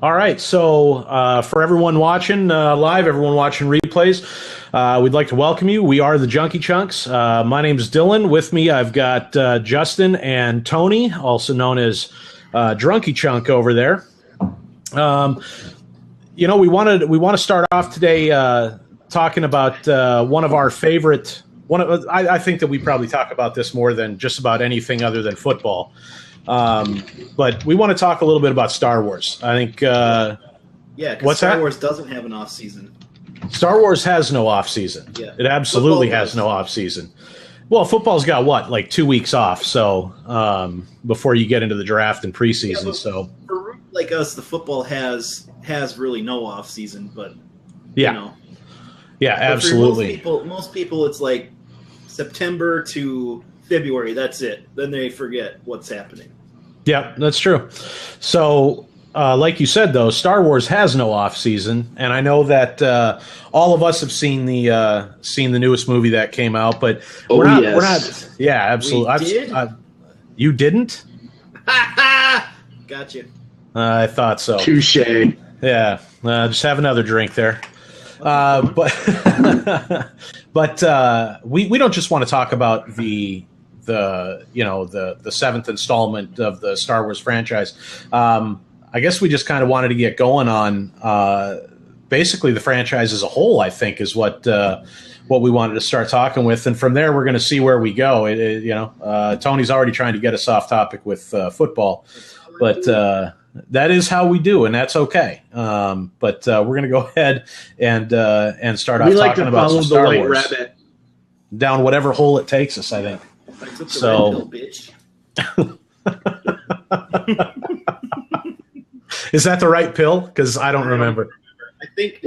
All right, so for everyone watching live, everyone watching replays, we'd like to welcome you. We are the Junky Chunks. My name is Dylan. With me, I've got Justin and Tony, also known as Drunky Chunk over there. We want to start off today talking about one of our favorite. I think that we probably talk about this more than just about anything other than football. But we want to talk a little bit about Star Wars. I think. Because Star Wars doesn't have an off season. Star Wars has no off season. Yeah. It absolutely has no off season. Well, football's got like 2 weeks off, so before you get into the draft and preseason. Yeah, so for like us, the football has really no off season, but yeah, absolutely. Most people, it's like September to February. That's it. Then they forget what's happening. Yeah, that's true. So, like you said, though, Star Wars has no off season, and I know that all of us have seen the newest movie that came out, but we're not. Yeah, absolutely. You didn't? Gotcha. I thought so. Touche. Yeah, just have another drink there. But we don't just want to talk about the seventh installment of the Star Wars franchise. I guess we just kind of wanted to get going on basically the franchise as a whole, I think, is what we wanted to start talking with. And from there, we're going to see where we go. Tony's already trying to get us off topic with football, but that is how we do, and that's okay. But we're going to go ahead and start off talking about some Star Wars. Rabbit. Down whatever hole it takes us, I think. I took the red pill, bitch. Is that the right pill? Because I don't remember. I think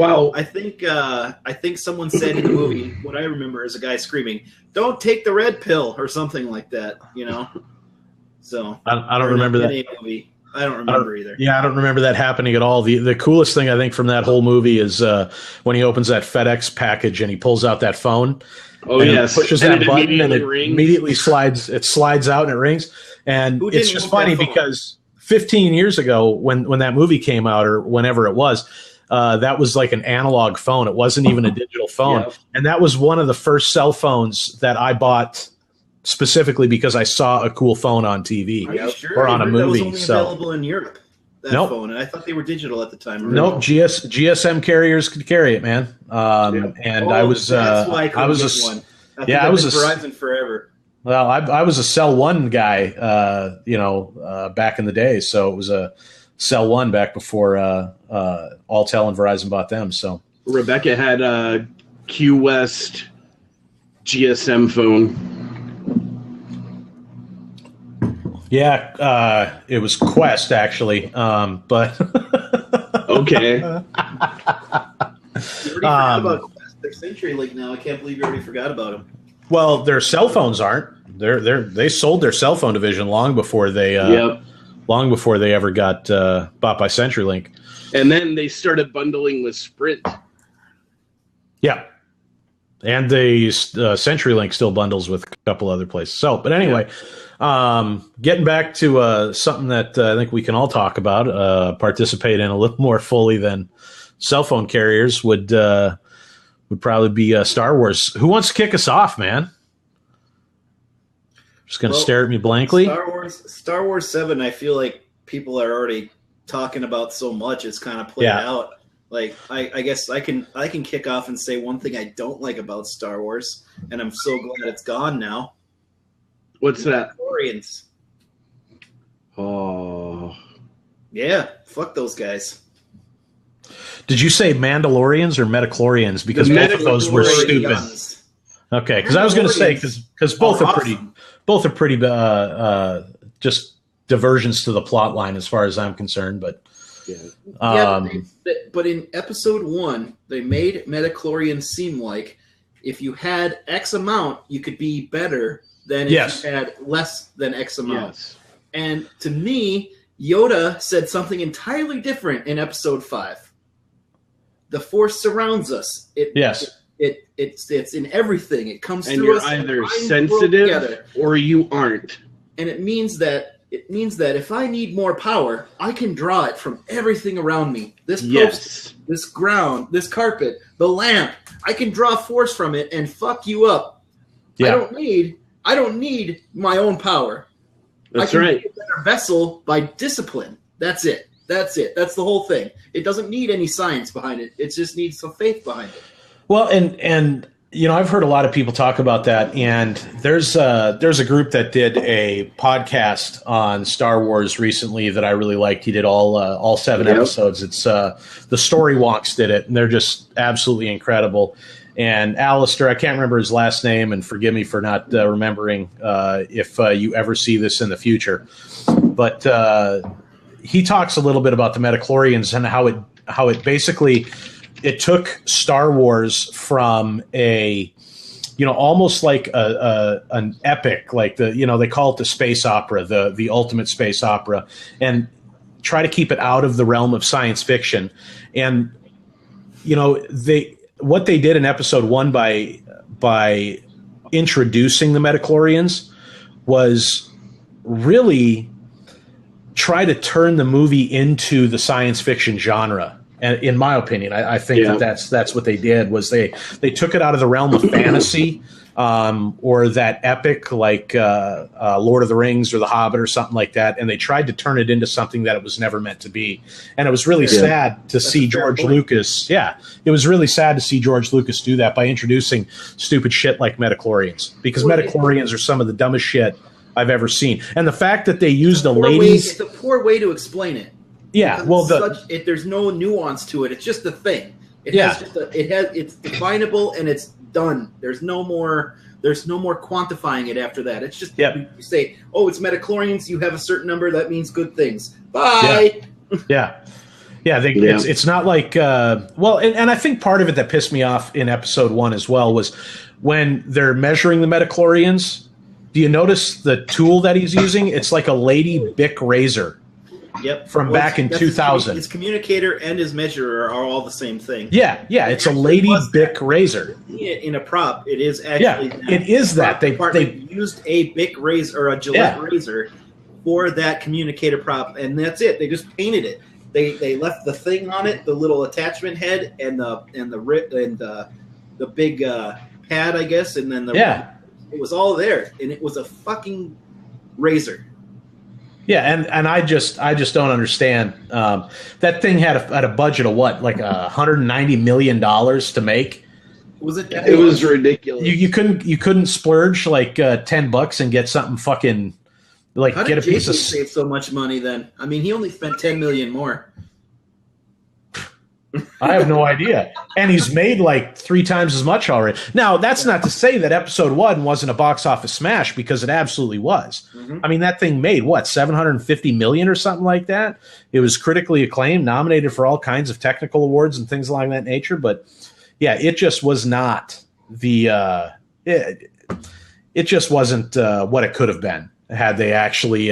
someone said in the movie, what I remember is a guy screaming, "Don't take the red pill," or something like that. So I don't remember that. Movie. I don't remember either. Yeah, I don't remember that happening at all. The coolest thing I think from that whole movie is when he opens that FedEx package and he pulls out that phone. Oh, and yes. He pushes that button and it rings. immediately slides. It slides out and it rings. And it's just funny because 15 years ago when that movie came out or whenever it was, that was like an analog phone. It wasn't even a digital phone. Yep. And that was one of the first cell phones that I bought specifically because I saw a cool phone on TV or on a movie. That was only available in Europe. Phone, and I thought they were digital at the time. Nope, GSM carriers could carry it, man. And I was that's why I was one. I was Verizon forever. Well, I was a Cell One guy, back in the day. So it was a Cell One back before Alltel and Verizon bought them. So Rebecca had a Q West GSM phone. Yeah, it was Quest actually, but okay. You already forgot about Quest. They're CenturyLink now. I can't believe you already forgot about them. Well, their cell phones aren't. They sold their cell phone division long before they ever got bought by CenturyLink. And then they started bundling with Sprint. Yeah. And the CenturyLink still bundles with a couple other places. So, but anyway, getting back to something that I think we can all talk about, participate in a little more fully than cell phone carriers would probably be Star Wars. Who wants to kick us off, man? Just going to stare at me blankly. Star Wars 7, I feel like people are already talking about so much. It's kind of played out. Like I guess I can kick off and say one thing I don't like about Star Wars, and I'm so glad it's gone now. What's that? Mandalorians. Oh. Yeah, fuck those guys. Did you say Mandalorians or Metachlorians? Because both of those were stupid. Okay, because I was going to say because both are pretty just diversions to the plot line as far as I'm concerned, but. But in episode 1, they made Metachlorians seem like if you had X amount, you could be better than if you had less than X amount. Yes. And to me, Yoda said something entirely different in episode 5. The Force surrounds us. It's in everything. It comes through us. And you're either sensitive or you aren't. And it means that It means that if I need more power, I can draw it from everything around me. This post, this ground, this carpet, the lamp. I can draw force from it and fuck you up. Yeah. I don't need my own power. That's I can right. be a better vessel by discipline. That's it. That's the whole thing. It doesn't need any science behind it. It just needs some faith behind it. Well, and I've heard a lot of people talk about that, and there's a group that did a podcast on Star Wars recently that I really liked. He did all 7 episodes. It's the Story Wonks did it, and they're just absolutely incredible. And Alistair, I can't remember his last name, and forgive me for not remembering if you ever see this in the future. But he talks a little bit about the midichlorians and how it basically it took Star Wars from a almost like an epic, like they call it the space opera, the ultimate space opera, and try to keep it out of the realm of science fiction. And what they did in episode 1 by introducing the midichlorians was really try to turn the movie into the science fiction genre. And in my opinion, I think that's what they did, was they took it out of the realm of fantasy or that epic like Lord of the Rings or The Hobbit or something like that, and they tried to turn it into something that it was never meant to be. And it was really sad to see George Lucas. Yeah, it was really sad to see George Lucas do that by introducing stupid shit like midichlorians, because midichlorians are some of the dumbest shit I've ever seen. And the fact that they used it's a poor way to explain it. Yeah, there's no nuance to it. It's just a thing. It's definable and it's done. There's no more quantifying it after that. It's just you say, oh, it's midichlorians. You have a certain number. That means good things. Bye. Yeah. It's not like and I think part of it that pissed me off in episode 1 as well was when they're measuring the midichlorians. Do you notice the tool that he's using? It's like a Lady Bic razor. Yep. From back in 2000. His communicator and his measurer are all the same thing. Yeah. It's a Lady Bic razor. In a prop, it is actually it is that. They used a Bic razor or a Gillette razor for that communicator prop, and that's it. They just painted it. They left the thing on it, the little attachment head, and the big pad, I guess, and then it was all there, and it was a fucking razor. Yeah, and I just don't understand. That thing had a budget of what, like $190 million to make. Was it? It was ridiculous. You couldn't splurge like $10 and get something fucking like How get did a piece of. Save so much money then? I mean, he only spent $10 million more. I have no idea. And he's made like 3 times as much already. Now, that's not to say that episode 1 wasn't a box office smash, because it absolutely was. Mm-hmm. I mean, that thing made what, $750 million or something like that? It was critically acclaimed, nominated for all kinds of technical awards and things along that nature. But yeah, it just was not the it just wasn't what it could have been had they actually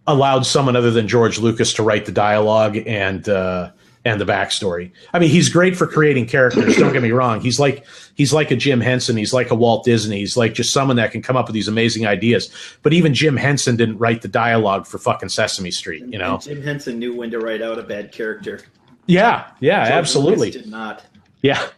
allowed someone other than George Lucas to write the dialogue and the backstory. I mean, he's great for creating characters. Don't get me wrong. He's like a Jim Henson. He's like a Walt Disney. He's like just someone that can come up with these amazing ideas. But even Jim Henson didn't write the dialogue for fucking Sesame Street. And Jim Henson knew when to write out a bad character. Yeah, George absolutely. Lucas did not. Yeah.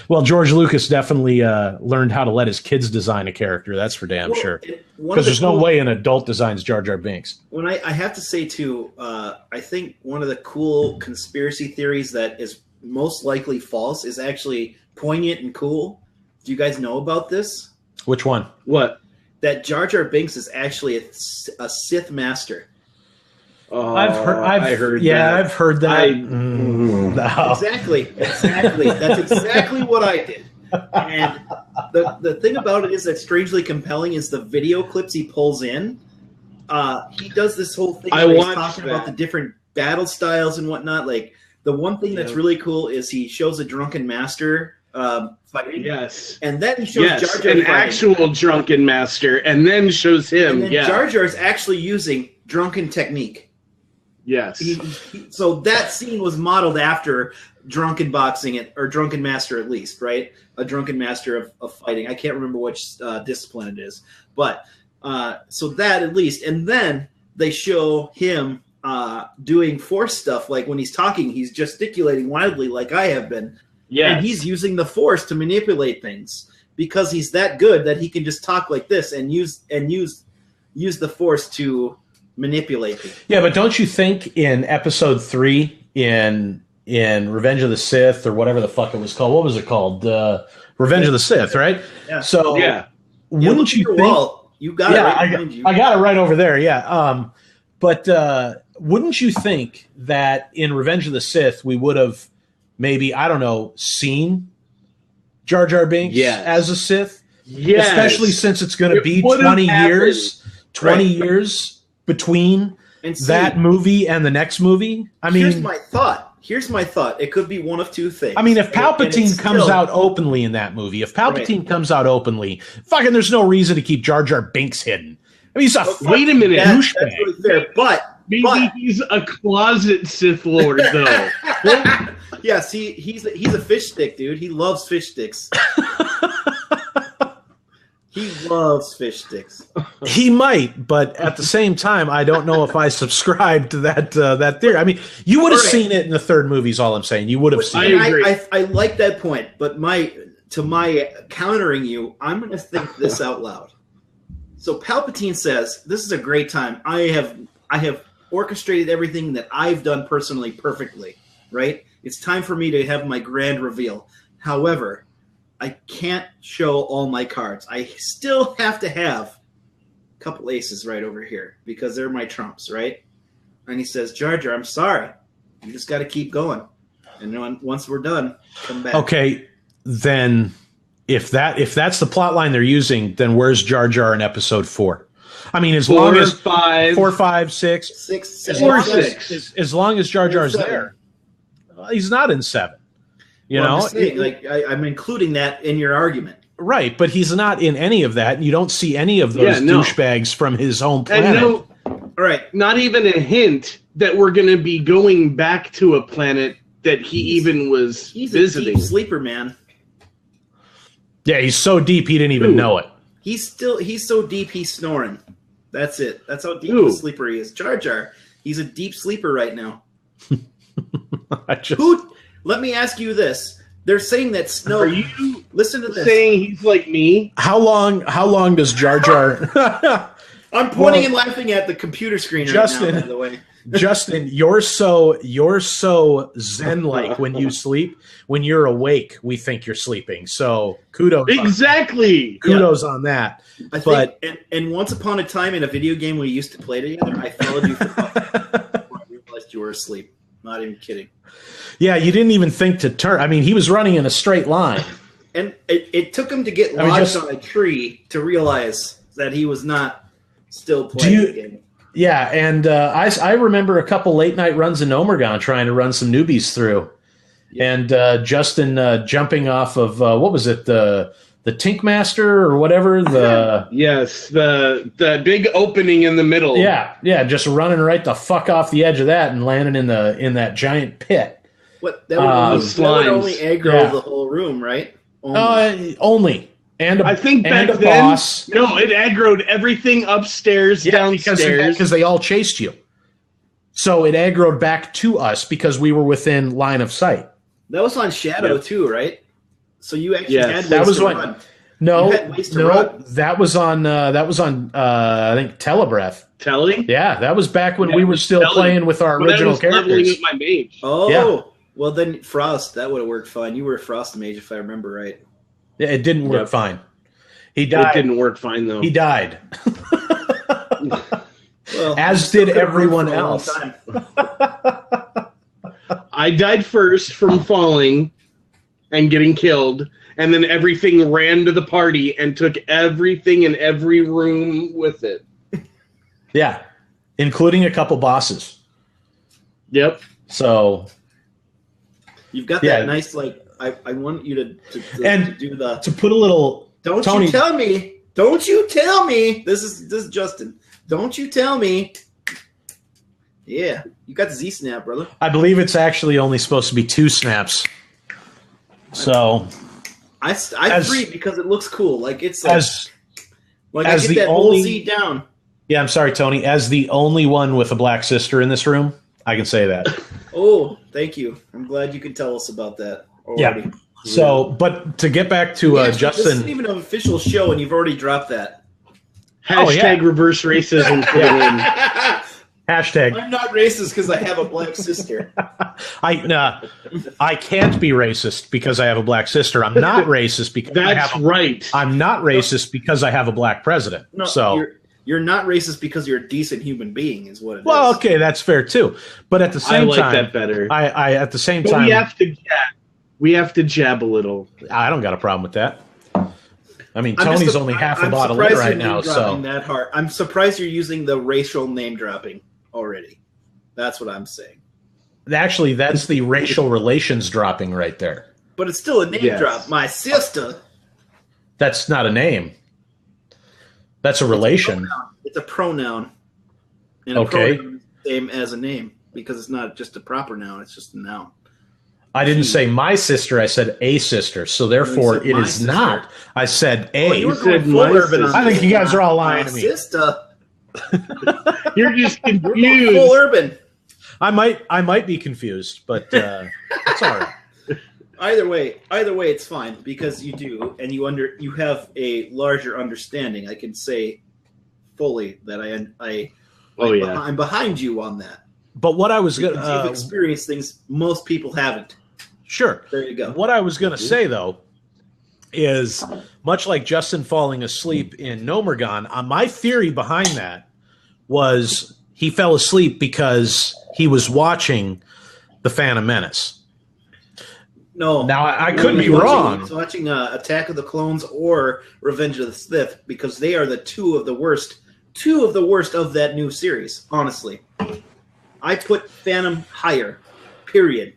Well, George Lucas definitely learned how to let his kids design a character. That's for damn sure. Because there's no way an adult designs Jar Jar Binks. When I have to say, too, I think one of the cool conspiracy theories that is most likely false is actually poignant and cool. Do you guys know about this? Which one? What? That Jar Jar Binks is actually a Sith master. Oh, I've heard that. I've heard that. No. Exactly. That's exactly what I did. And the thing about it is that strangely compelling is the video clips he pulls in. He does this whole thing where he's talking about the different battle styles and whatnot. Like, the one thing that's really cool is he shows a drunken master fighting. Yes. And then he shows Jar Jar fighting. Actual drunken master, and then shows him. And then Jar Jar is actually using drunken technique. Yes. So that scene was modeled after drunken boxing, or drunken master at least, right? A drunken master of fighting. I can't remember which discipline it is. But So that at least, and then they show him doing Force stuff, like when he's talking, he's gesticulating wildly, like I have been. Yeah, and he's using the Force to manipulate things because he's that good that he can just talk like this and use the Force to manipulate things. Yeah, but don't you think in Episode 3 in Revenge of the Sith or whatever the fuck it was called? What was it called? Revenge of the Sith, right? Yeah. So wouldn't you think? Wall. You got it right behind you. I got it right over there. Yeah. But wouldn't you think that in Revenge of the Sith we would have maybe, I don't know, seen Jar Jar Binks as a Sith? Yes. Especially since it's going to be 20 years. 20 years between that movie and the next movie. I mean, Here's my thought. It could be one of two things. I mean, if Palpatine comes out openly in that movie, fucking there's no reason to keep Jar Jar Binks hidden. I mean, he's a wait a minute. That's really fair, but maybe he's a closet Sith Lord, though. Yeah, see, he's a fish stick, dude. He loves fish sticks. He loves fish sticks. He might, but at the same time, I don't know if I subscribe to that theory. I mean, you would have seen it in the third movie. Is all I'm saying. You would have seen it. I like that point, but my countering you, I'm going to think this out loud. So Palpatine says, "This is a great time. I have orchestrated everything that I've done personally perfectly. Right? It's time for me to have my grand reveal. However, I can't show all my cards. I still have to have a couple aces right over here because they're my trumps, right?" And he says, "Jar Jar, I'm sorry. You just got to keep going. And once we're done, come back." Okay, then if that's the plot line they're using, then where's Jar Jar in Episode 4? I mean, as long as 4, 5, 6, as long as Jar Jar's there, he's not in 7. I'm just saying, I'm including that in your argument. Right, but he's not in any of that. You don't see any of those douchebags from his home planet. Not even a hint that we're going to be going back to a planet that he's visiting. A deep sleeper, man. Yeah, he's so deep he didn't even know it. He's so deep he's snoring. That's it. That's how deep a sleeper he is. Jar Jar, he's a deep sleeper right now. Let me ask you this. They're saying that Snoke... Are you listen to this. Saying he's like me? How long does Jar Jar... I'm pointing and laughing at the computer screen right now, by the way. Justin, you're so zen-like when you sleep. When you're awake, we think you're sleeping. So kudos. Exactly. Kudos on that. I think, and once upon a time in a video game we used to play together, I followed you before I realized you were asleep. Not even kidding. Yeah, you didn't even think to turn. I mean, he was running in a straight line. And it took him to get lodged on a tree to realize that he was not still playing the game. Yeah, and I remember a couple late-night runs in Omegon trying to run some newbies through. Yeah. And Justin jumping off of, what was it, the Tinkmaster or whatever? Yes, the big opening in the middle. Yeah, just running right the fuck off the edge of that and landing in that giant pit. What that would only aggro the whole room, right? Only. And I think back then, boss. No, it aggroed everything upstairs, downstairs. Because they all chased you. So it aggroed back to us because we were within line of sight. That was on Shadow too, right? So you actually had ways to run. No, that was on I think Telebreath. Telly? Yeah, that was back when we were still playing with our original characters. Leveling up my mage. Oh, yeah. Well then Frost, that would have worked fine. You were a Frost mage if I remember right. Yeah, it didn't work fine. He died. It didn't work fine though. He died. As did everyone else. I died first from falling and getting killed, and then everything ran to the party and took everything in every room with it. Yeah, including a couple bosses. Yep. So you've got that nice I want you to do the to put a little. Tony, you tell me. Don't you tell me. This is Justin. Don't you tell me. Yeah, you got the Z snap, brother. I believe it's actually only supposed to be 2 snaps. So I free because it looks cool. Like it's like, Like, I get that whole Z down. Yeah, I'm sorry, Tony. As the only one with a black sister in this room, I can say that. Oh, thank you. I'm glad you could tell us about that already. Yeah. So, but to get back to Justin. This isn't even an official show, and you've already dropped that. Hashtag reverse racism. Hashtag. I'm not racist because I have a black sister. I can't be racist because I have a black sister. I'm not racist because I'm not racist because I have a black president. No, so you're not racist because you're a decent human being, is what it is. Well, okay, that's fair too. But at the same time, I like that better. I at the same time, we have to jab a little. I don't got a problem with that. I mean, Tony's only half a bottle in right now, so that hard. I'm surprised you're using the racial name dropping already. That's what I'm saying. Actually, that's the racial relations dropping right there. But it's still a name drop. My sister. That's not a name. That's a relation. It's a pronoun. And okay. A pronoun is the same as a name because it's not just a proper noun. It's just a noun. I didn't say my sister. I said a sister. So therefore, it is not. I said a. Oh, you said my sister. I think you guys are all lying to me. Sister. You're just confused. You're full urban. I might be confused, but it's all right. Either way, it's fine because you do, and you have a larger understanding. I can say fully that I'm behind you on that. But what I was going to you've experienced things most people haven't. Sure. There you go. What I was going to say though is much like Justin falling asleep in Nomergon, my theory behind that was he fell asleep because he was watching The Phantom Menace. No. Now, I could be wrong. He was watching Attack of the Clones or Revenge of the Sith because they are the two of the worst of that new series, honestly. I put Phantom higher, period.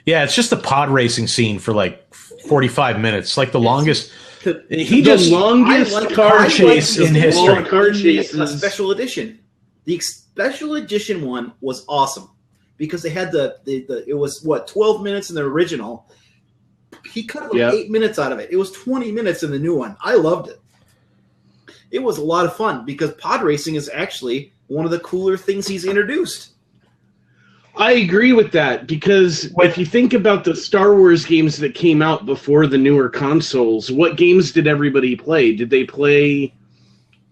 Yeah, it's just a pod racing scene for like 45 minutes, like the longest. Longest car chase in history. Car chase, a special edition. The special edition one was awesome because they had it was 12 minutes in the original. He cut 8 minutes out of it. It was 20 minutes in the new one. I loved it. It was a lot of fun because pod racing is actually one of the cooler things he's introduced. I agree with that because if you think about the Star Wars games that came out before the newer consoles, what games did everybody play? Did they play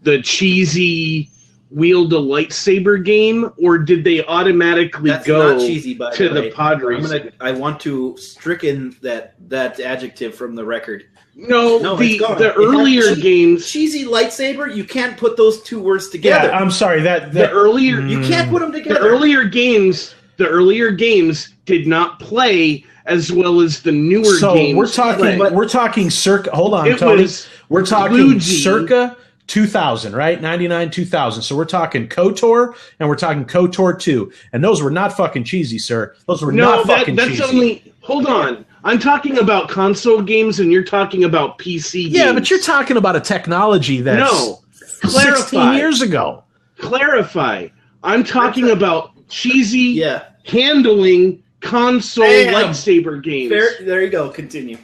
the cheesy wield a lightsaber game, or did they automatically go cheesy, to the pod racing? I want to stricken that adjective from the record. No, the earlier games, cheesy lightsaber. You can't put those two words together. Yeah, I'm sorry. The earlier you can't put them together. The earlier games did not play as well as the newer games. We're talking circa. Hold on, Tony. We're talking circa 2000, right? 99, 2000. So we're talking KOTOR and we're talking KOTOR 2, and those were not fucking cheesy, sir. Those were not fucking cheesy. Hold on. I'm talking about console games, and you're talking about PC games. Yeah, but you're talking about a technology that's 16 years ago. Clarify. I'm talking about cheesy handling console lightsaber games. There you go. Continue.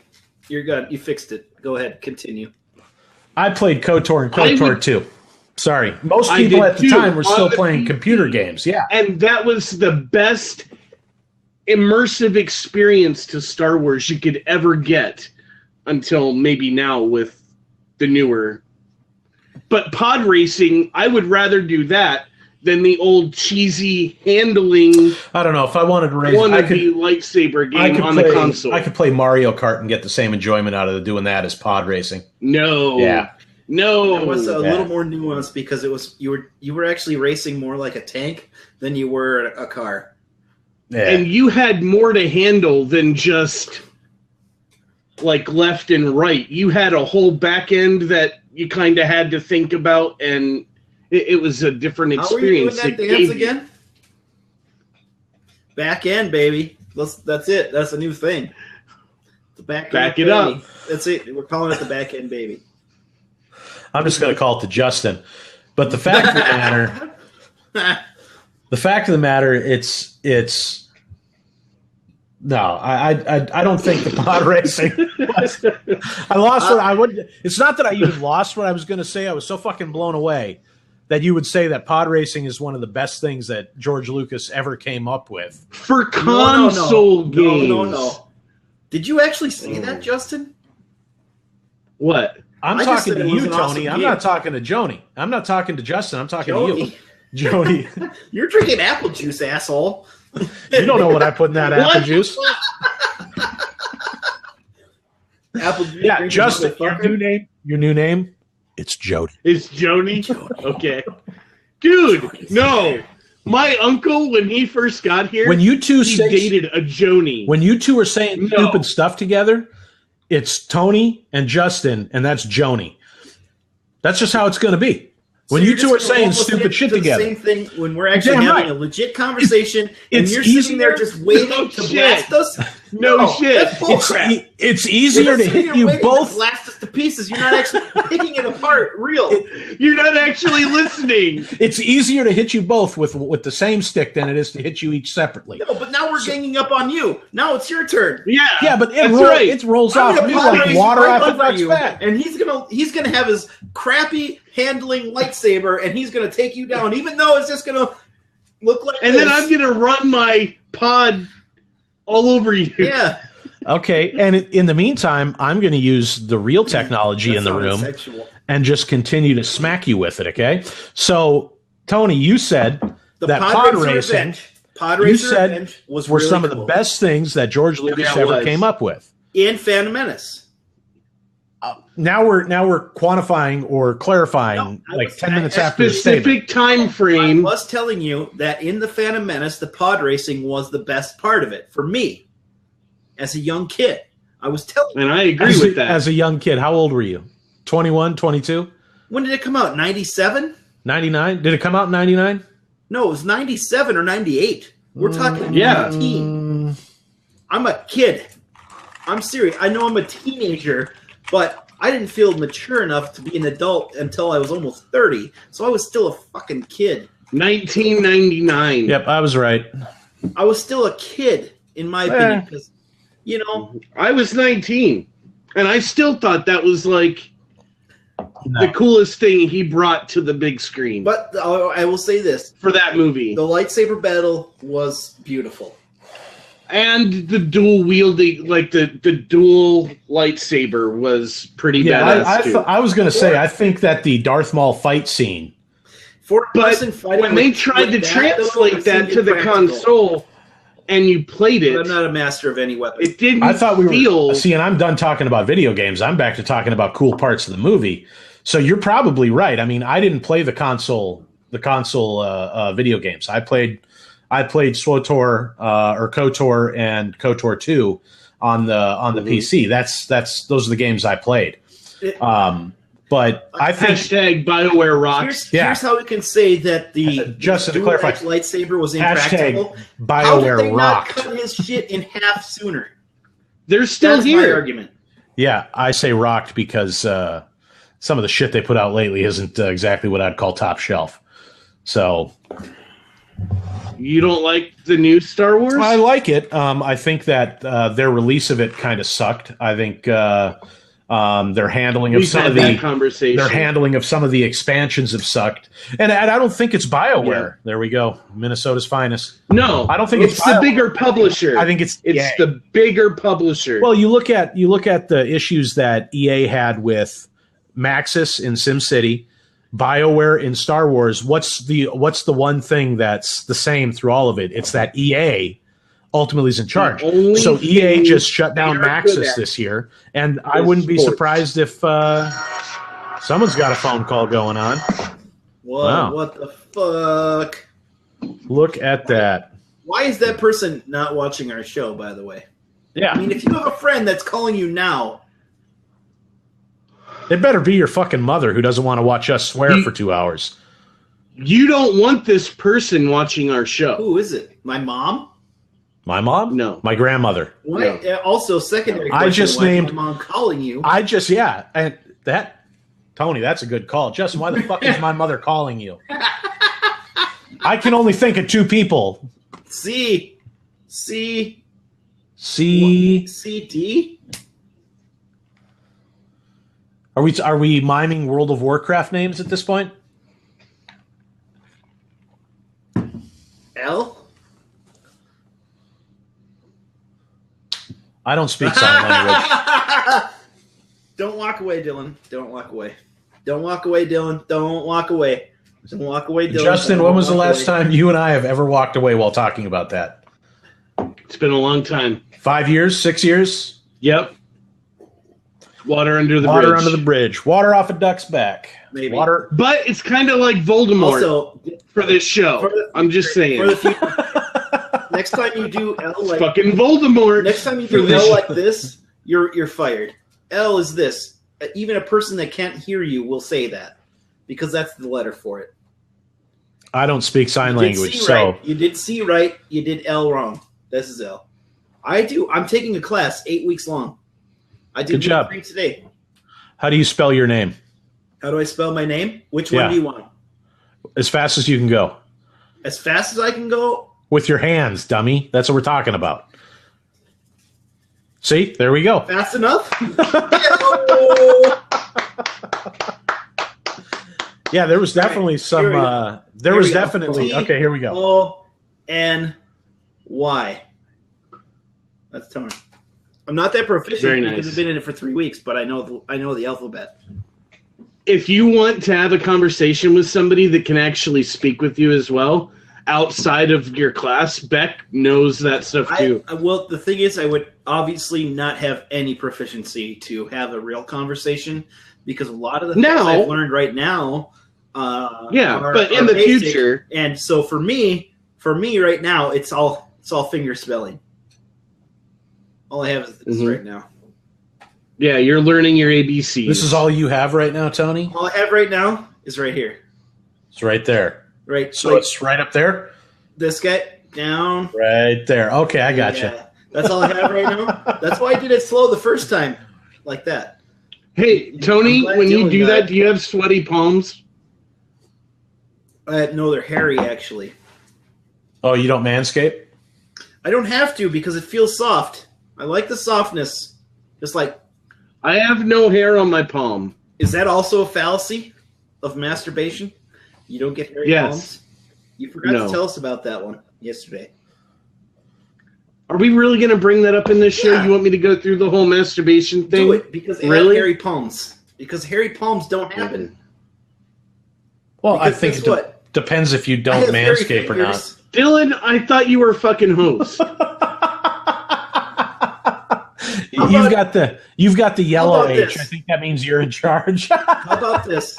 You're good. You fixed it. Go ahead. Continue. I played KOTOR and KOTOR 2. Sorry. Most people at the time were still playing computer games. Yeah. And that was the best immersive experience to Star Wars you could ever get until maybe now with the newer. But pod racing, I would rather do that than the old cheesy handling. I don't know if I wanted to raise lightsaber game on the console. I could play Mario Kart and get the same enjoyment out of doing that as pod racing. No. Yeah. No. It was a little more nuanced because it was you were actually racing more like a tank than you were a car. Yeah. And you had more to handle than just like left and right. You had a whole back end that you kind of had to think about, and it was a different experience. How were you doing that dance again? Back end, baby. That's it. That's a new thing. The back it up. That's it. We're calling it the back end, baby. I'm just going to call it to Justin. But the fact of the matter, it's No, I don't think the pod racing. I lost what I would. It's not that I even lost what I was going to say. I was so fucking blown away that you would say that pod racing is one of the best things that George Lucas ever came up with for console games. No. Did you actually say that, Justin? What? I'm talking to you, Tony. Awesome I'm not talking to Joni. I'm not talking to Justin. I'm talking to you, Joni. You're drinking apple juice, asshole. You don't know what I put in that apple juice. Apple juice. Yeah, Justin. Your new name. It's Jody. It's Joni? Okay. Dude, no. My uncle, when he first got here, when you two dated a Joni. When you two are saying stupid stuff together, it's Tony and Justin, and that's Joni. That's just how it's going to be. When you two are saying stupid shit together. Same thing when we're actually having a legit conversation and you're sitting there just waiting to blast us. No shit. It's easier to hit you both. Blast us to pieces. You're not actually picking it apart. Real. You're not actually listening. It's easier to hit you both with the same stick than it is to hit you each separately. No, but now we're ganging up on you. Now it's your turn. Yeah, but it rolls off me like water off a duck's back. And he's gonna have his crappy handling lightsaber, and he's gonna take you down, even though it's just gonna look like. And then I'm gonna run my pod all over you. Yeah. Okay, and in the meantime, I'm going to use the real technology in the room and just continue to smack you with it, okay? So, Tony, you said that pod racing were really some of the best things that George Lucas ever came up with. In Phantom Menace. Now we're quantifying or clarifying 10 minutes after the specific time frame. I was telling you that in the Phantom Menace, the pod racing was the best part of it for me. As a young kid, I was telling you. And I agree with that. As a young kid, how old were you? 21, 22? When did it come out? 97? 99? Did it come out in 99? No, it was 97 or 98. We're talking 19. I'm a kid. I'm serious. I know I'm a teenager, but I didn't feel mature enough to be an adult until I was almost 30. So I was still a fucking kid. 1999. Yep, I was right. I was still a kid, in my opinion, because... You know, I was 19, and I still thought that was like the coolest thing he brought to the big screen. But I will say this. For that movie. The lightsaber battle was beautiful. And the dual wielding, like the dual lightsaber was pretty badass too. I was going to say, I think that the Darth Maul fight scene. But when they tried to translate that to the console... And you played it. I'm not a master of any weapon. It didn't. I thought we were. See, and I'm done talking about video games. I'm back to talking about cool parts of the movie. So you're probably right. I mean, I didn't play the console video games. I played SWTOR or KOTOR and KOTOR 2 on the PC. Those are the games I played. But I think hashtag BioWare rocks. Here's how we can say that the just to clarify, lightsaber was impractical. BioWare rocked. How did they not cut his shit in half sooner? They're still here. That's my argument. Yeah, I say rocked because some of the shit they put out lately isn't exactly what I'd call top shelf. So you don't like the new Star Wars? I like it. I think that their release of it kind of sucked. I think. Their handling of some of the expansions have sucked, and I don't think it's BioWare. Yeah. There we go, Minnesota's finest. No, I don't think it's the bigger publisher. I think it's the bigger publisher. Well, you look at the issues that EA had with Maxis in SimCity, BioWare in Star Wars. What's the one thing that's the same through all of it? It's that EA ultimately is in charge. So EA just shut down Maxis this year, and I wouldn't be surprised if someone's got a phone call going on. Whoa, wow. What the fuck? Look at that. Why is that person not watching our show, by the way? Yeah. I mean, if you have a friend that's calling you now... It better be your fucking mother who doesn't want to watch us swear for 2 hours. You don't want this person watching our show. Who is it? My mom? My mom? No. My grandmother. Why? No. Also, secondary question, I just named my mom calling you. And that, Tony, that's a good call. Justin, why the fuck is my mother calling you? I can only think of two people. See, CD? Are we miming World of Warcraft names at this point? L? I don't speak sign language. Don't walk away, Dylan. Don't walk away. Don't walk away, Dylan. Don't walk away. Don't walk away, Dylan. Justin, when was the last time you and I have ever walked away while talking about that? It's been a long time. 5 years? 6 years? Yep. Water under the bridge. Water under the bridge. Water off a duck's back. Maybe. Water. But it's kind of like Voldemort Also, for this show. I'm just saying. For the future, next time you do L like fucking Voldemort. Next time you do L like this, you're fired. L is this. Even a person that can't hear you will say that because that's the letter for it. I don't speak sign language, so right. You did C right. You did L wrong. This is L. I do. I'm taking a class 8 weeks long. I did good job. 3 today. How do you spell your name? How do I spell my name? Which one do you want? As fast as you can go. As fast as I can go? With your hands, dummy. That's what we're talking about. See? There we go. Fast enough? Yeah, there was definitely some there was definitely okay, here we go. O-N-Y. That's Tony. I'm not that proficient because I've been in it for 3 weeks, but I know the alphabet. If you want to have a conversation with somebody that can actually speak with you as well, outside of your class, Beck knows that stuff too. Well, the thing is, I would obviously not have any proficiency to have a real conversation because a lot of the things I've learned right now but in the basic, future. And so for me right now, it's all finger spelling. All I have is this right now. Yeah, you're learning your ABCs. This is all you have right now, Tony? All I have right now is right here. It's right there. Right. So it's right up there? This guy down. Right there. Okay, I got you. That's all I have right now. That's why I did it slow the first time. Like that. Hey, Tony, when you do that, do you have sweaty palms? No, they're hairy, actually. Oh, you don't manscape? I don't have to because it feels soft. I like the softness. Just like... I have no hair on my palm. Is that also a fallacy of masturbation? You don't get hairy palms? You forgot to tell us about that one yesterday. Are we really going to bring that up in this show? You want me to go through the whole masturbation thing? Do it, because they have hairy palms. Because hairy palms don't happen. Well, because I think it depends if you don't manscape or not. Dylan, I thought you were a fucking host. You've got the yellow H. This? I think that means you're in charge. How about this?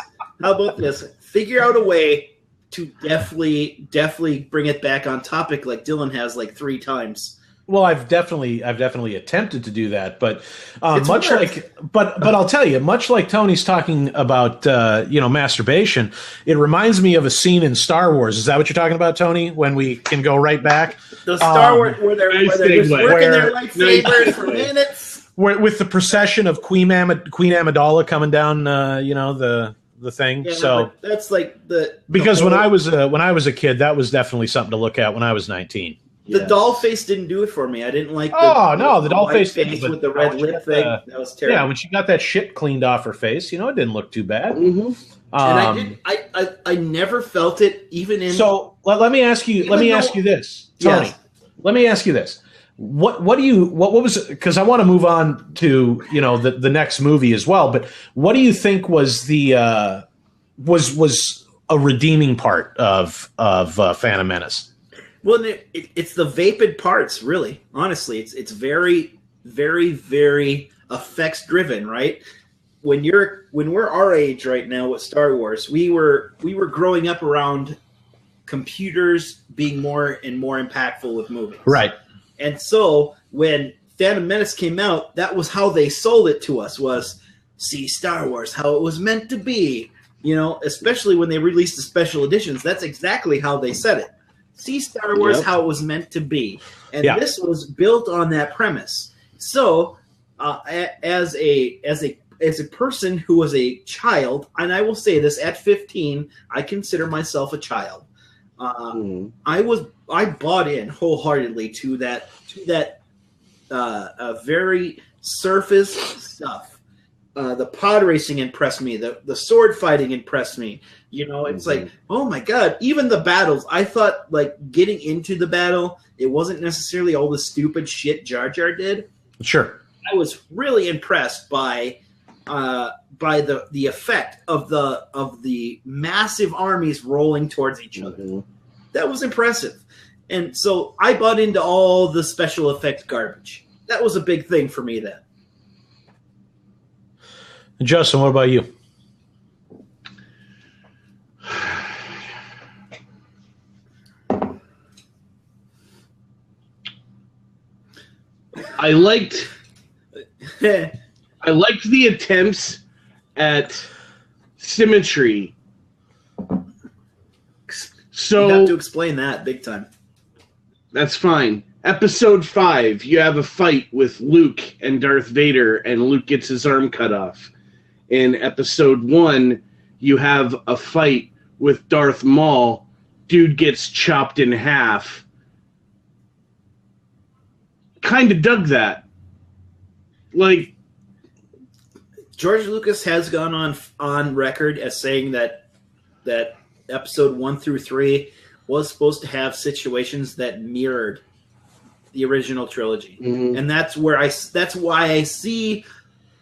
Figure out a way to definitely bring it back on topic like Dylan has like 3 times. Well, I've definitely attempted to do that, but but I'll tell you, much like Tony's talking about masturbation, it reminds me of a scene in Star Wars. Is that what you're talking about, Tony? When we can go right back, the Star Wars where they're just working their lightsabers for minutes, with the procession of Queen Amidala coming down, the thing. Yeah, so that's like because when I was a kid, that was definitely something to look at when I was 19. The doll face didn't do it for me. I didn't like the doll face with the red lip thing. That was terrible. Yeah, when she got that shit cleaned off her face, it didn't look too bad. Mm-hmm. And I never felt it even in. So let me ask you. Let me ask you this, Tony. Yes. Let me ask you this. What was, because I want to move on to the next movie as well. But what do you think was the was a redeeming part of Phantom Menace? Well, it's the vapid parts, really. Honestly, it's very, very, very effects driven, right? When we're our age right now with Star Wars, we were growing up around computers being more and more impactful with movies, right? And so when Phantom Menace came out, that was how they sold it to us: was see Star Wars how it was meant to be. Especially when they released the special editions, that's exactly how they said it. See Star Wars how it was meant to be, and this was built on that premise. So, as a person who was a child, and I will say this, at 15, I consider myself a child. I bought in wholeheartedly to that very surface stuff. The pod racing impressed me. The sword fighting impressed me. It's like, oh my god! Even the battles, I thought like getting into the battle, it wasn't necessarily all the stupid shit Jar Jar did. Sure, I was really impressed by the effect of the massive armies rolling towards each other. Mm-hmm. That was impressive, and so I bought into all the special effects garbage. That was a big thing for me then. Justin, what about you? I liked the attempts at symmetry. So you have to explain that big time. That's fine. Episode 5, you have a fight with Luke and Darth Vader, and Luke gets his arm cut off. In Episode 1, you have a fight with Darth Maul. Dude gets chopped in half. Kind of dug that. Like, George Lucas has gone on record as saying that Episode 1 through 3 was supposed to have situations that mirrored the original trilogy, and that's why I see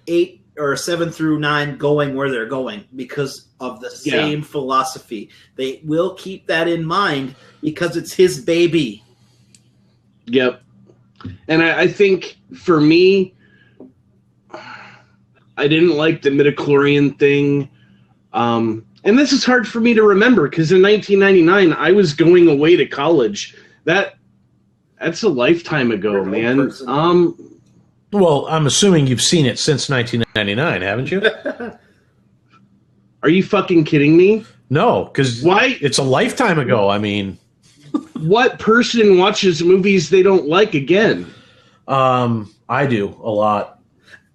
8 or 7 through 9 going where they're going, because of the same philosophy. They will keep that in mind because it's his baby. Yep. And I think for me, I didn't like the midichlorian thing. And this is hard for me to remember because in 1999, I was going away to college. That's a lifetime ago, man. Well, I'm assuming you've seen it since 1999, haven't you? Are you fucking kidding me? No, because it's a lifetime ago. I mean, what person watches movies they don't like again? I do a lot,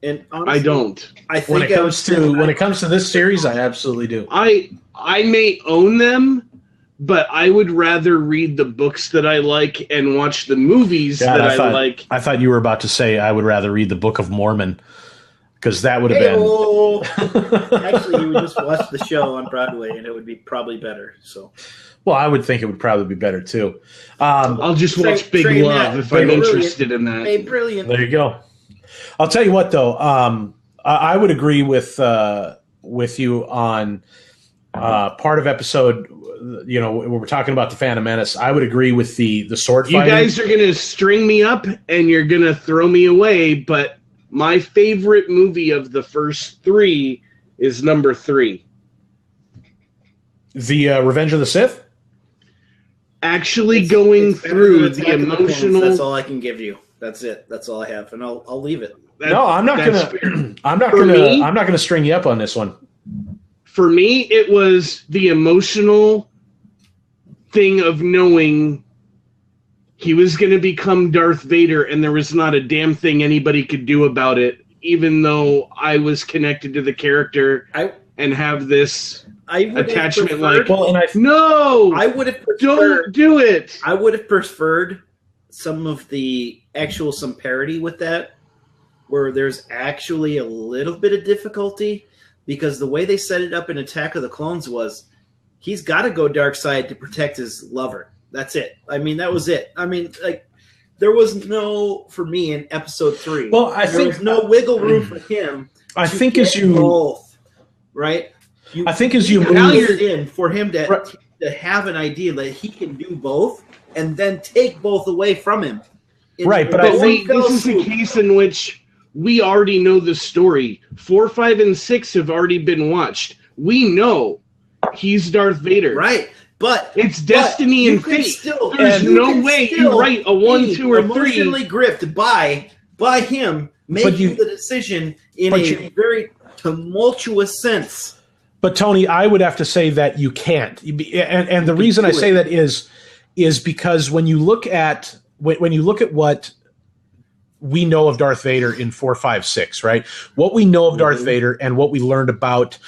and honestly, I don't. I think when it comes to this series, I absolutely do. I may own them, but I would rather read the books that I like and watch the movies I like. I thought you were about to say I would rather read the Book of Mormon, because that would have been. Actually, you would just watch the show on Broadway, and it would be probably better. So, well, I would think it would probably be better too. I'll just watch Big Love if I'm interested in that. Hey, brilliant! There you go. I'll tell you what, though. I would agree with you on part of episode. When we're talking about the Phantom Menace, I would agree with the sword fighting. You guys are going to string me up and you're going to throw me away, but my favorite movie of the first 3 is number 3. The Revenge of the Sith? Actually going through the emotional... That's all I can give you. That's it. That's all I have, and I'll leave it. I'm not gonna string you up on this one. For me, it was the emotional thing of knowing he was going to become Darth Vader, and there was not a damn thing anybody could do about it, even though I was connected to the character and have this attachment. No, I would have preferred, don't do it. I would have preferred some parity with that, where there's actually a little bit of difficulty, because the way they set it up in Attack of the Clones was he's got to go dark side to protect his lover. That's it. I mean, that was it. I mean, like, there was no, for me, in episode 3. Well, there was no wiggle room for him. I think as you both, right? I think as you move in for him to have an idea that he can do both, and then take both away from him. Right, but I think this is a case in which we already know the story. 4, 5, and 6 have already been watched. We know he's Darth Vader. Right. But it's destiny and fate. There's no way you write a 1, 2, or 3. Emotionally gripped by him making the decision in a very tumultuous sense. But Tony, I would have to say that you can't. And the reason I say that is because when you look at what we know of Darth Vader in 4, 5, 6, right? What we know of Darth Vader and what we learned about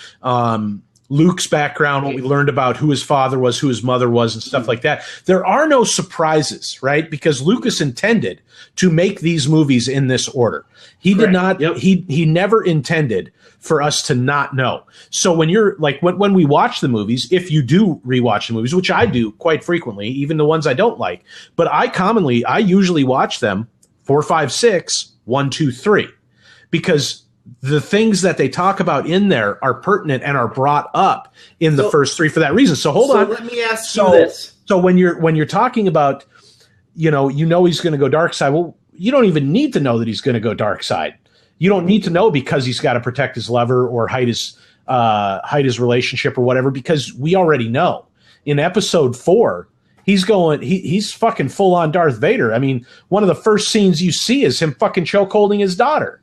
Luke's background, what we learned about who his father was, who his mother was, and stuff like that. There are no surprises, right? Because Lucas intended to make these movies in this order. He did not. Yep. He never intended for us to not know. So when you're like when we watch the movies, if you do rewatch the movies, which I do quite frequently, even the ones I don't like, but I usually watch them 4, 5, 6, 1, 2, 3, because the things that they talk about in there are pertinent and are brought up in the first 3 for that reason. So hold on. Let me ask you this. So when you're talking about, he's going to go dark side. Well, you don't even need to know that he's going to go dark side. You don't need to know because he's got to protect his lover or hide his relationship or whatever, because we already know. In episode 4, he's fucking full on Darth Vader. I mean, one of the first scenes you see is him fucking chokeholding his daughter.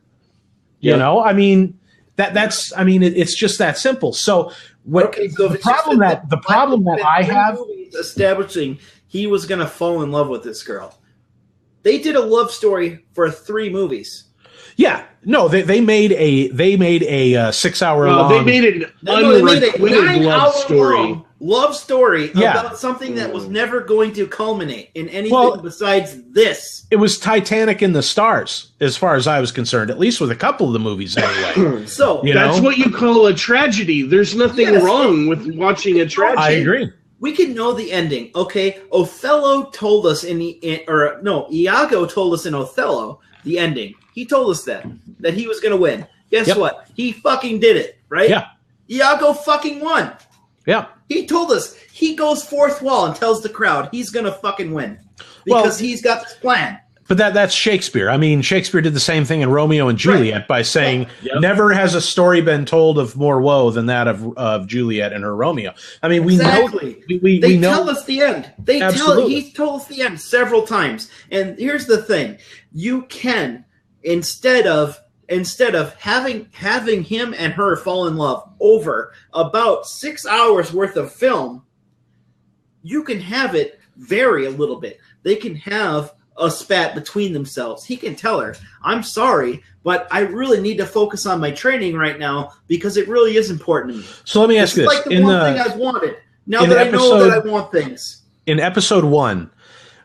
You know, I mean, it's just that simple. So the problem that I have establishing he was going to fall in love with this girl. They did a love story for 3 movies. Yeah, no, they made a 6-hour long. They made an unrequited love story about something that was never going to culminate in anything besides this. It was Titanic in the stars, as far as I was concerned, at least with a couple of the movies anyway. So that's what you call a tragedy. There's nothing wrong with watching a tragedy. I agree. We can know the ending, okay? Othello told us Iago told us in Othello the ending. He told us that he was going to win. Guess what? He fucking did it, right? Yeah. Iago fucking won. Yeah. He told us. He goes fourth wall and tells the crowd he's going to fucking win because he's got this plan. But that's Shakespeare. I mean, Shakespeare did the same thing in Romeo and Juliet by saying, never has a story been told of more woe than that of Juliet and her Romeo. I mean, we know. They tell us the end. He told us the end several times. And here's the thing. You can, instead of having him and her fall in love over about 6 hours worth of film, you can have it vary a little bit. They can have a spat between themselves. He can tell her, I'm sorry, but I really need to focus on my training right now because it really is important to me. So let me ask you this. It's like the one thing I've wanted. Now that I know that I want things. In episode 1,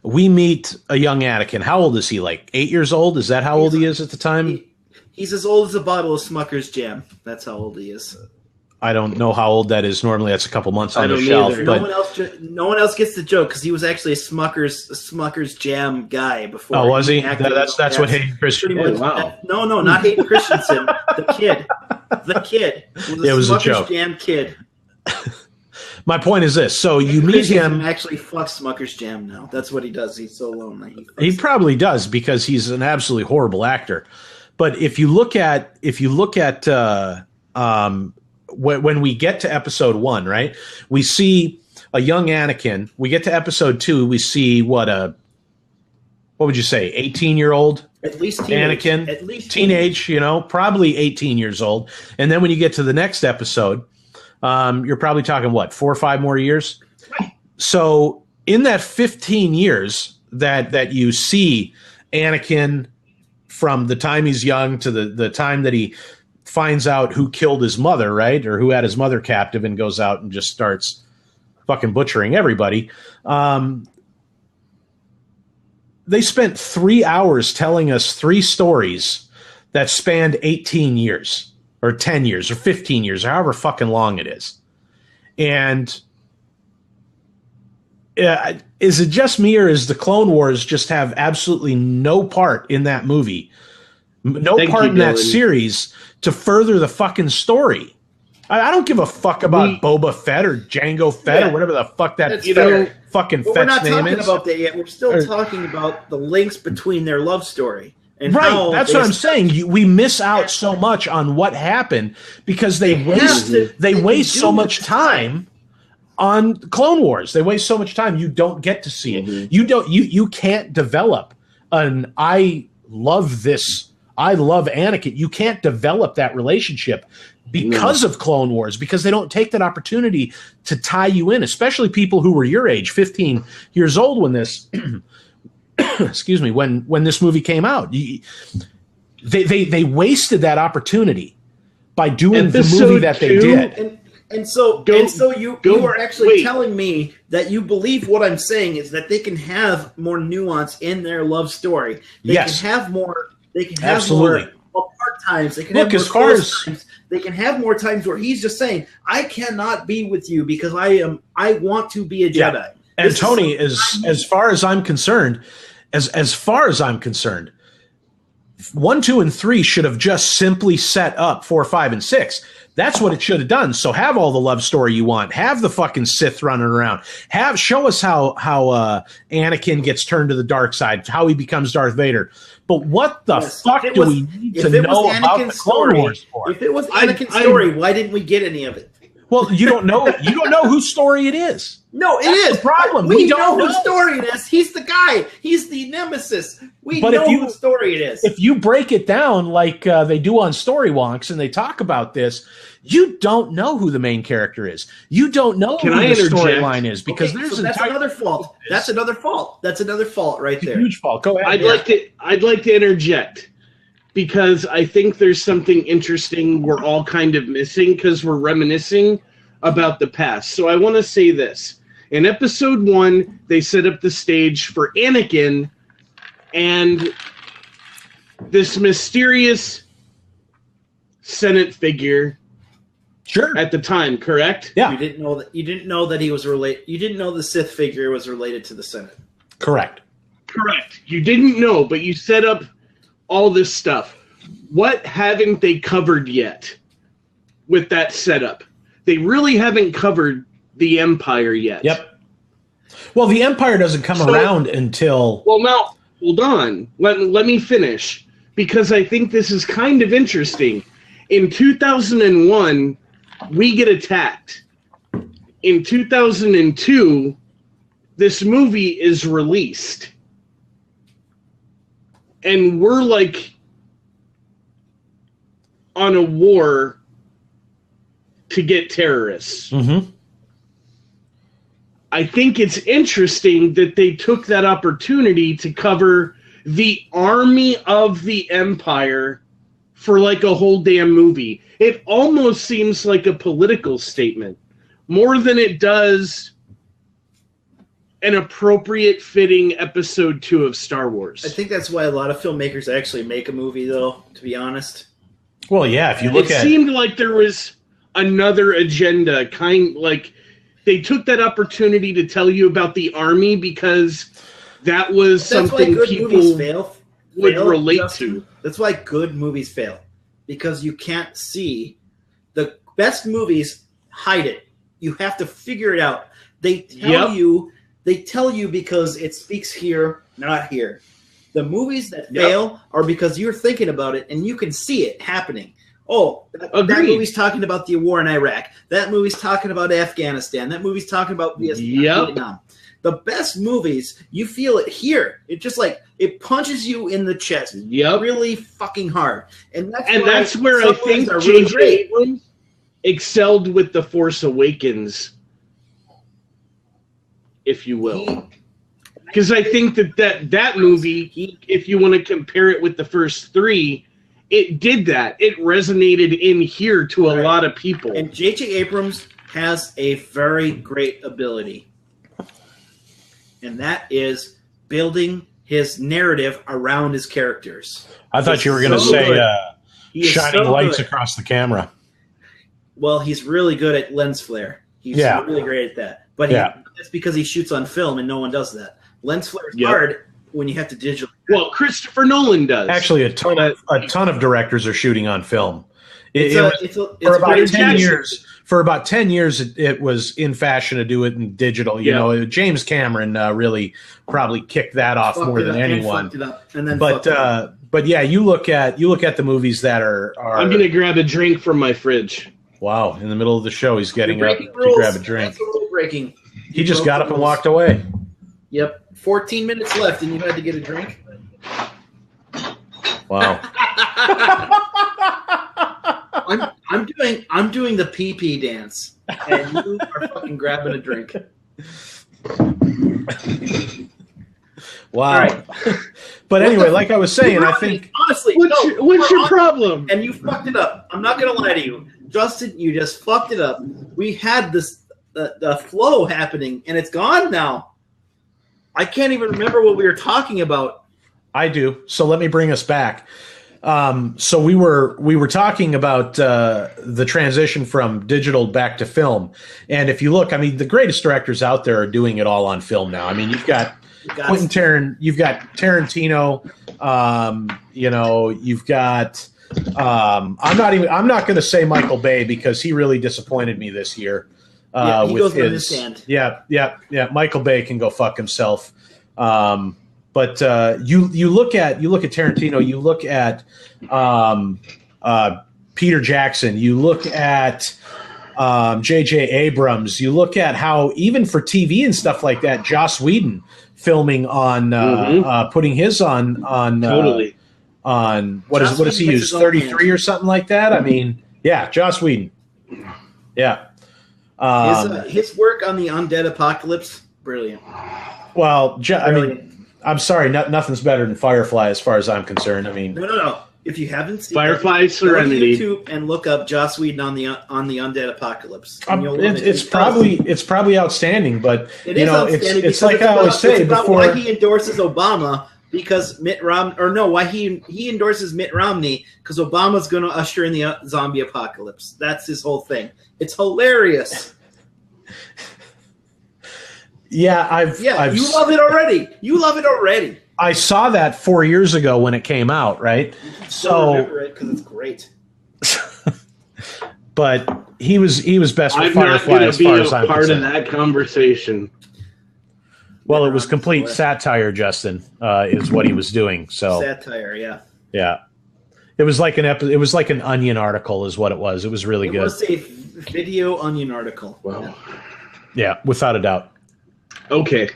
we meet a young Anakin. How old is he? Like 8 years old? Is that how old he is at the time? He's as old as a bottle of Smucker's jam. That's how old he is. I don't know how old that is. Normally, that's a couple months on the shelf. But no one else gets the joke because he was actually a Smucker's jam guy before. Oh, was he? That's what Hayden Christensen did. Wow. No, not Hayden Christensen. The kid. Was a joke. Jam kid. My point is this: so you meet him. Actually, fucks Smucker's jam now. That's what he does. He's so lonely. He probably does because he's an absolutely horrible actor. But if you look at when we get to episode 1, right, we see a young Anakin. We get to episode 2, we see what would you say, 18-year-old? At least teenage. Anakin. At least teenage, probably 18 years old. And then when you get to the next episode, you're probably talking, 4 or 5 more years? So in that 15 years that you see Anakin from the time he's young to the time that he finds out who killed his mother, right? Or who had his mother captive and goes out and just starts fucking butchering everybody. They spent 3 hours telling us 3 stories that spanned 18 years or 10 years or 15 years or however fucking long it is. And is it just me or is the Clone Wars just have absolutely no part in that movie? No part in that series to further the fucking story. I don't give a fuck about Boba Fett or Jango Fett or whatever the fuck that fucking Fett's name is. We're not talking about that yet. We're still talking about the links between their love story. And right, that's what I'm saying. We miss out so much on what happened because they waste so much time on Clone Wars. They waste so much time. You don't get to see it. You can't develop an I love Anakin. You can't develop that relationship because of Clone Wars, because they don't take that opportunity to tie you in, especially people who were your age, 15 years old when this excuse me, when this movie came out. They wasted that opportunity by doing the movie that they did. And so you are actually telling me that you believe what I'm saying is that they can have more nuance in their love story. They can have more. They can have more apart times. They can have more close times. They can have more times where he's just saying, "I cannot be with you because I want to be a Jedi." And Tony, as far as I'm concerned, as far as I'm concerned, 1, 2, and 3 should have just simply set up 4, 5, and 6. That's what it should have done. So have all the love story you want. Have the fucking Sith running around. Show us how Anakin gets turned to the dark side, how he becomes Darth Vader. But what the fuck do we need to know about the Clone Wars for? If it was Anakin's story, why didn't we get any of it? Well, you don't know. You don't know whose story it is. No, it is. The problem. We don't know whose story it is. He's the guy. He's the nemesis. We know whose story it is. If you break it down like they do on Story Wonks and they talk about this, you don't know who the main character is. You don't know who the storyline is because that's another fault. That's another fault. That's another fault right there. Huge fault. Go ahead. I'd like to interject because I think there's something interesting we're all kind of missing because we're reminiscing about the past. So I want to say this. In episode 1, they set up the stage for Anakin and this mysterious Senate figure. Sure. At the time, correct? Yeah. You didn't know that he was related. You didn't know the Sith figure was related to the Senate. Correct. You didn't know, but you set up all this stuff. What haven't they covered yet with that setup? They really haven't covered the Empire yet. Yep. Well, the Empire doesn't come around until... Well, now, hold on. Let me finish. Because I think this is kind of interesting. In 2001, we get attacked. In 2002, this movie is released. And we're like on a war to get terrorists. Mm-hmm. I think it's interesting that they took that opportunity to cover the army of the Empire for like a whole damn movie. It almost seems like a political statement more than it does an appropriate fitting episode 2 of Star Wars. I think that's why a lot of filmmakers actually make a movie, though, to be honest. Well, yeah, if you look at it, seemed like there was another agenda, they took that opportunity to tell you about the army because that was something people would relate to. That's why good movies fail. Because you can't see. The best movies hide it. You have to figure it out. They tell you because it speaks here, not here. The movies that fail are because you're thinking about it and you can see it happening. Oh, that movie's talking about the war in Iraq. That movie's talking about Afghanistan. That movie's talking about Vietnam. The best movies, you feel it here. It just it punches you in the chest really fucking hard. And that's where I think J.J. Abrams excelled with The Force Awakens, if you will. Because I think that movie, if you want to compare it with the first 3, it did that. It resonated in here to a lot of people. And J.J. Abrams has a very great ability. And that is building his narrative around his characters. I thought you were going to say shining lights across the camera. Well, he's really good at lens flare. He's really great at that. But that's because he shoots on film and no one does that. Lens flare is hard when you have to digitally. Well, Christopher Nolan does. Actually, a ton of directors are shooting on film. For about 10 years, it was in fashion to do it in digital. You know, James Cameron really probably kicked that off more than anyone. But yeah, you look at the movies that are. I'm gonna grab a drink from my fridge. Wow! In the middle of the show, he's getting up to grab a drink. Breaking. He just got up and walked away. Yep. 14 minutes left, and you had to get a drink. Wow. I'm doing the pee dance, and you are fucking grabbing a drink. Wow. Right. But anyway, like I was saying, I think honestly, what's your problem? And you fucked it up. I'm not gonna lie to you. Justin, you just fucked it up. We had this the flow happening, and it's gone now. I can't even remember what we were talking about. I do. So let me bring us back. So we were talking about the transition from digital back to film, and if you look, I mean, the greatest directors out there are doing it all on film now. I mean, you've got you've got Tarantino. You've got. I'm not going to say Michael Bay because he really disappointed me this year. He goes on his hand. Yeah. Michael Bay can go fuck himself. But you look at Tarantino, you look at Peter Jackson, you look at J.J. Abrams, you look at how even for TV and stuff like that, Joss Whedon filming on putting his on totally on what does he use 33 or something like that? I mean, yeah, Joss Whedon, yeah. His work on the Undead Apocalypse, brilliant. Well, I mean, I'm sorry, nothing's better than Firefly as far as I'm concerned. I mean, no. If you haven't seen Firefly, Serenity, go to YouTube and look up Joss Whedon on the Undead Apocalypse. It's probably outstanding, but it's like I always say before. Why he endorses Obama because why he endorses Mitt Romney because Obama's going to usher in the zombie apocalypse. That's his whole thing. It's hilarious. You love it already. You love it already. I saw that 4 years ago when it came out, right? So remember it because it's great. But he was best for I'm Firefly as far as I'm concerned. Part of that conversation. Well, it was complete satire, Justin, is what he was doing. So satire, yeah. Yeah. It was like it was like an Onion article is what it was. It was really good. It was a video Onion article. Wow. Yeah, without a doubt. Okay.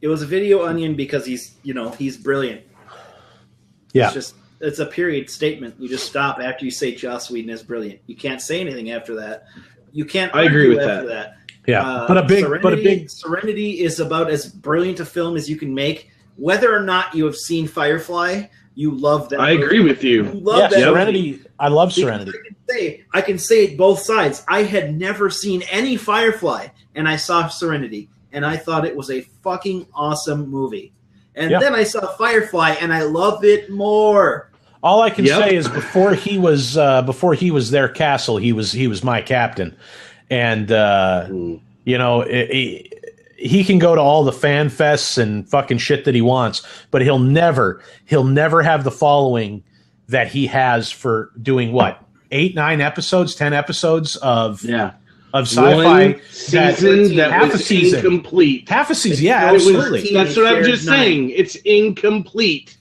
It was a video Onion because he's brilliant. Yeah. It's a period statement. You just stop after you say Joss Whedon is brilliant. You can't say anything after that. You can't I agree with after that. Yeah. But a big Serenity is about as brilliant a film as you can make. Whether or not you have seen Firefly, you love that. I agree with you. You love that Serenity. movie. I love Serenity. I can say it both sides. I had never seen any Firefly, and I saw Serenity, and I thought it was a fucking awesome movie. And then I saw Firefly, and I loved it more. All I can say is before he was their castle, he was my captain, and he can go to all the fan fests and fucking shit that he wants, but he'll never have the following that he has for doing what 8, 9 episodes, 10 episodes of sci-fi season that half was a season incomplete. Half a season, yeah, absolutely. That's what I'm just saying. It's incomplete.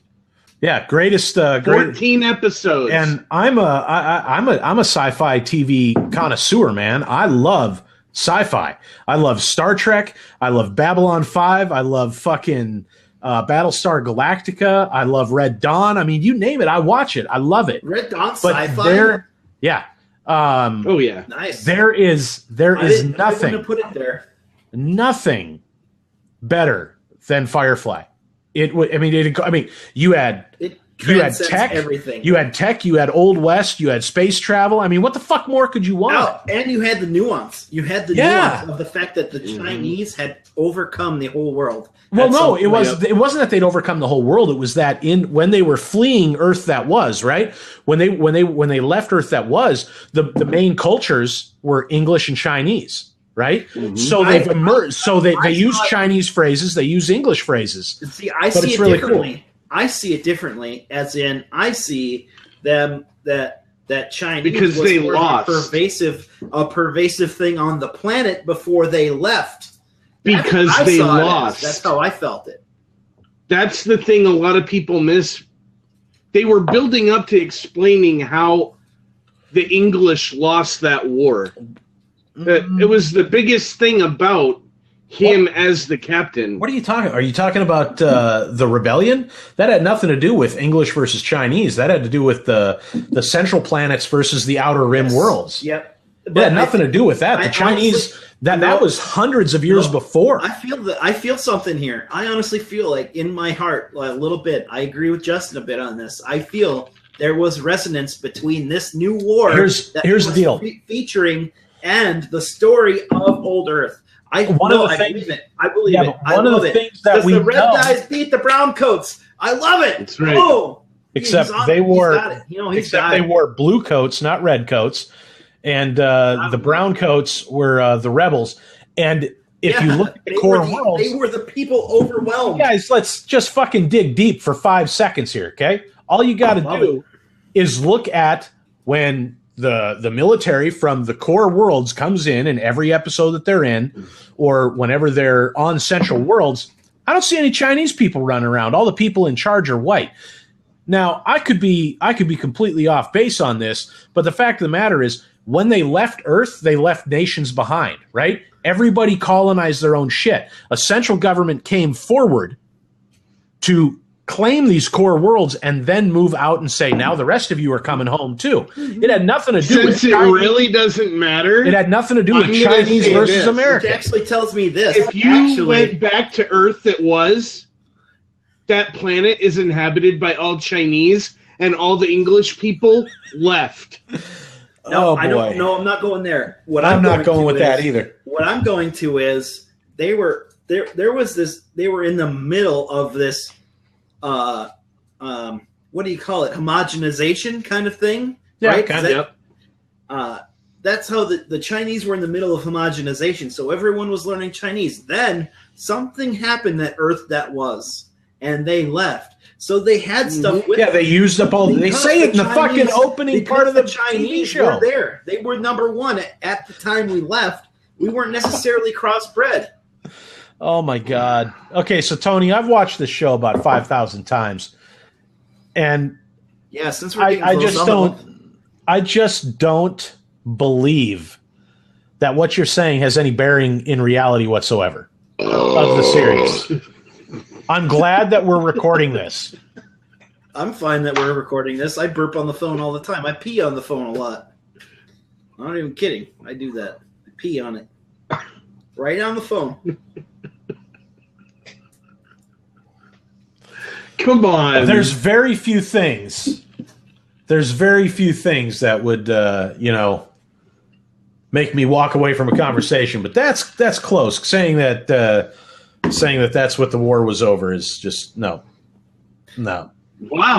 Yeah, greatest 14 episodes. And I'm a sci-fi TV connoisseur, man. I love sci-fi. I love Star Trek. I love Babylon 5. I love fucking Battlestar Galactica. I love Red Dawn. I mean, you name it, I watch it. I love it. Red Dawn sci-fi. Nice. There is nothing. I wouldn't have put it there. Nothing better than Firefly. You had tech, everything. You had tech, you had Old West, you had space travel. I mean, what the fuck more could you want? And you had the nuance. You had the nuance of the fact that the Chinese had overcome the whole world. Well, no, it wasn't that they'd overcome the whole world. It was that when they were fleeing Earth that was, right? When they left Earth that was, the main cultures were English and Chinese. Right, so they've emerged. So they use Chinese phrases, they use English phrases. See, I see it differently. Cool. I see it differently, as in I see them that Chinese because was they lost a pervasive thing on the planet before they left. Because they lost. That's how I felt it. That's the thing a lot of people miss. They were building up to explaining how the English lost that war. It was the biggest thing about him as the captain. What are you talking? Are you talking about the rebellion? That had nothing to do with English versus Chinese. That had to do with the central planets versus the outer rim worlds. Yep. It had nothing to do with that. The Chinese that was hundreds of years before. I feel something here. I honestly feel like in my heart, a little bit. I agree with Justin a bit on this. I feel there was resonance between this new war here's the deal featuring and the story of Old Earth. I believe it. I believe it. I love it. Because the red guys beat the brown coats. I love it. That's right. Oh, except they wore they wore blue coats, not red coats, and the brown coats were the rebels. And if you look at the core worlds, they were the people overwhelmed. Guys, let's just fucking dig deep for 5 seconds here, okay? All you got to do is look at when the military from the core worlds comes in every episode that they're in, or whenever they're on Central Worlds. I don't see any Chinese people running around. All the people in charge are white. Now, I could be completely off base on this, but the fact of the matter is, when they left Earth, they left nations behind, right? Everybody colonized their own shit. A central government came forward to claim these core worlds and then move out and say, now the rest of you are coming home too. It had nothing to do with Since it really doesn't matter. It had nothing to do with Chinese versus America. Which actually tells me this. If you went back to Earth that planet is inhabited by all Chinese and all the English people left. No, I don't. No, I'm not going there. I'm not going with that either. What I'm going to is they were there. There was this. They were in the middle of this. What do you call it? Homogenization kind of thing. Yeah, right? kind of. That's how the Chinese were in the middle of homogenization. So everyone was learning Chinese. Then something happened that Earth that was, and they left. So they had stuff with them. They used up all. They say it in the fucking opening part of the Chinese show. Were there. They were number one at the time we left. We weren't necessarily crossbred. Oh my God. Okay, so Tony, I've watched this show about 5,000 times, and yeah, since we're getting I just don't believe that what you're saying has any bearing in reality whatsoever of the series. I'm glad that we're recording this. I'm fine that we're recording this. I burp on the phone all the time. I pee on the phone a lot. I'm not even kidding. I do that. I pee on it. Right on the phone. Come on. There's very few things that would, make me walk away from a conversation. But that's close. Saying that that's what the war was over is just no. Wow.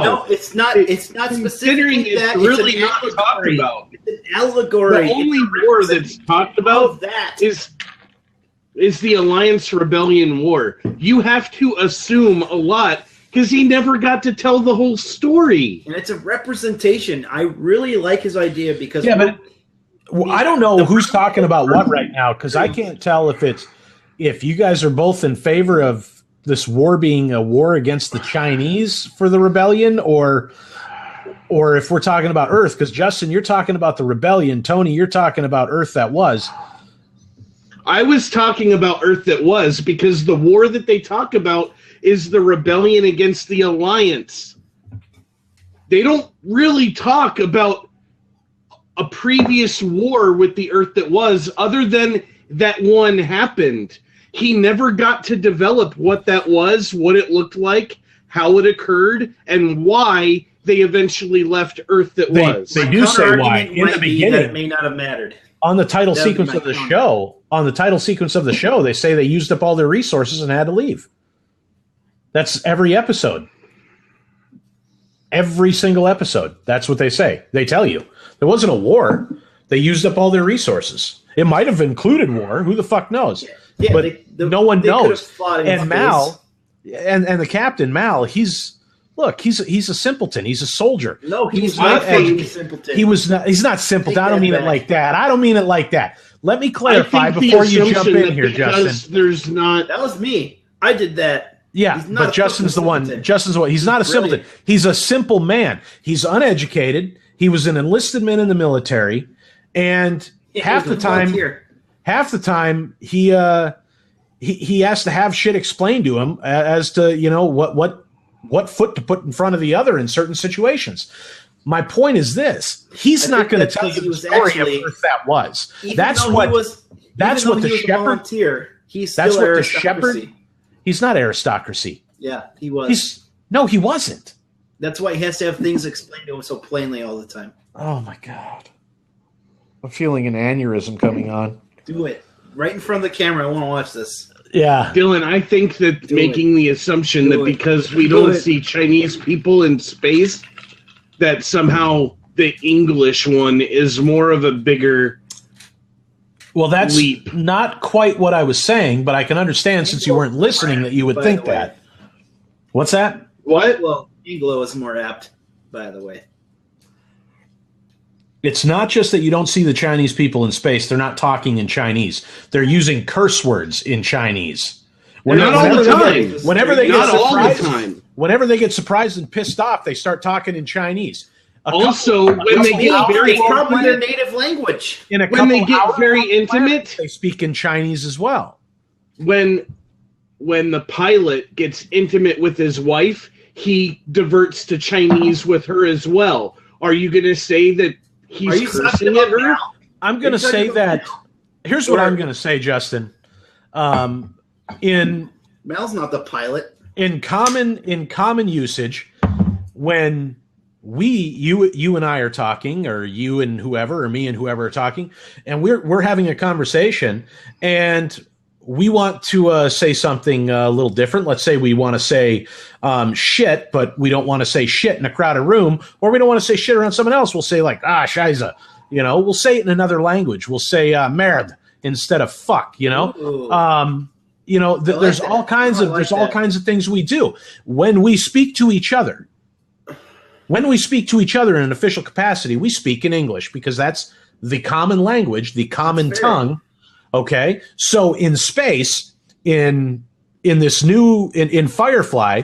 No, it's not. It's not specifically that. It's really not talked about. It's an allegory. The only war that's talked about is the Alliance Rebellion War. You have to assume a lot because he never got to tell the whole story. And it's a representation. I really like his idea because I don't know who's talking about what right now because I can't tell if you guys are both in favor of this war being a war against the Chinese for the rebellion or if we're talking about Earth, because Justin, you're talking about the rebellion. Tony, you're talking about Earth that was. I was talking about Earth that was because the war that they talk about is the rebellion against the Alliance. They don't really talk about a previous war with the Earth that was other than that one happened. He never got to develop what that was, what it looked like, how it occurred, and why they eventually left Earth that was. They do say why. In the beginning, it may not have mattered. On the title sequence of the show, they say they used up all their resources and had to leave. That's every episode. Every single episode. That's what they say. They tell you. There wasn't a war. They used up all their resources. It might have included war. Who the fuck knows? Yeah, but no one knows. And Mal, and the captain, Mal, he's a simpleton. He's a soldier. No, he's not a simpleton. He's not simpleton. I don't mean it like that. I don't mean it like that. Let me clarify before you jump in here, Justin. That was me. I did that. Yeah, but Justin's the one. He's not a simpleton. He's a simple man. He's uneducated. He was an enlisted man in the military, and half the time he has to have shit explained to him as to what foot to put in front of the other in certain situations. My point is this: he's not going to tell you the story of Earth that was. That's what the shepherd. That's what the shepherd. He's not aristocracy. Yeah, he was. He wasn't. That's why he has to have things explained to him so plainly all the time. Oh my God. I'm feeling an aneurysm coming on. Do it. Right in front of the camera. I want to watch this. Yeah. Dylan, I think that the assumption that because we don't see Chinese people in space, that somehow the English one is more of a bigger that's leap. Not quite what I was saying, but I can understand since you weren't listening that you would think that. What's that? What? Well, Anglo is more apt, by the way. It's not just that you don't see the Chinese people in space. They're not talking in Chinese. They're using curse words in Chinese. Not all the time. Whenever they get surprised and pissed off, they start talking in Chinese. Also, when they get very probably their native language. When they get very intimate, they speak in Chinese as well. When the pilot gets intimate with his wife, he diverts to Chinese with her as well. Are you going to say that he's cursing at her? I'm going to say that. Here's what I'm going to say, Justin. Mal's not the pilot. In common usage, when you and I are talking, or you and whoever, or me and whoever are talking, and we're having a conversation, and we want to say something a little different. Let's say we want to say shit, but we don't want to say shit in a crowded room, or we don't want to say shit around someone else. We'll say like, scheiße. We'll say it in another language. We'll say merde instead of fuck, there's all kinds of things we do when we speak to each other. When we speak to each other in an official capacity, we speak in English because that's the common language, the common tongue. Okay, so in space, in Firefly,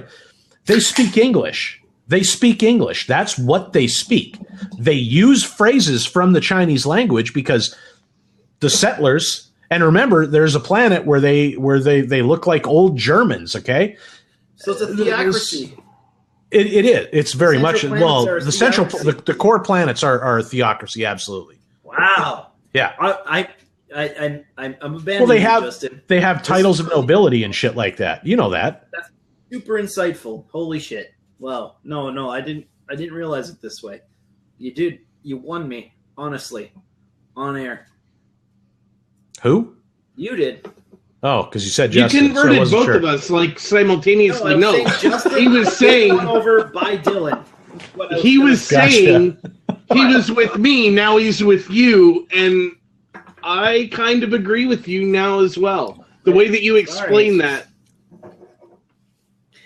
they speak English. They speak English. That's what they speak. They use phrases from the Chinese language because the settlers. And remember, there's a planet where they look like old Germans. Okay, so it's a theocracy. It is. It's very much the core planets are a theocracy. Absolutely. Wow. Yeah. I'm abandoning Justin. They have titles of nobility and shit like that. You know that. That's super insightful. Holy shit. Wow. No, I didn't realize it this way. You won me, honestly, on air. Who? You did. Oh, because you said Justin. You converted both of us like simultaneously. No, he was saying over by Dylan. He was saying he was with me. Now he's with you, and I kind of agree with you now as well. The way that you explain that.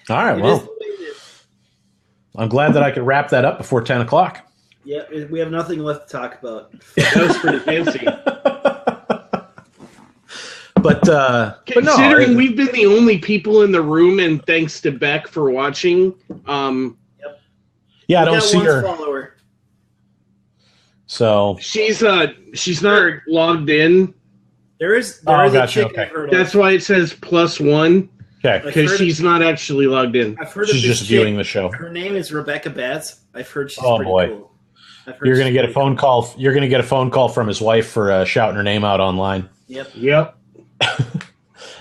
All right. Well, I'm glad that I could wrap that up before 10 o'clock. Yeah, we have nothing left to talk about. That was pretty fancy. But considering we've been the only people in the room, and thanks to Beck for watching. Yep. Yeah, I don't see her. Follower. So she's not logged in. There is gotcha. Okay. That's why it says +1. Okay, because she's not actually logged in. I've heard she's just viewing the show. Her name is Rebecca Batts. I've heard she's pretty cool. You're gonna get a phone call. You're gonna get a phone call from his wife for shouting her name out online. Yep.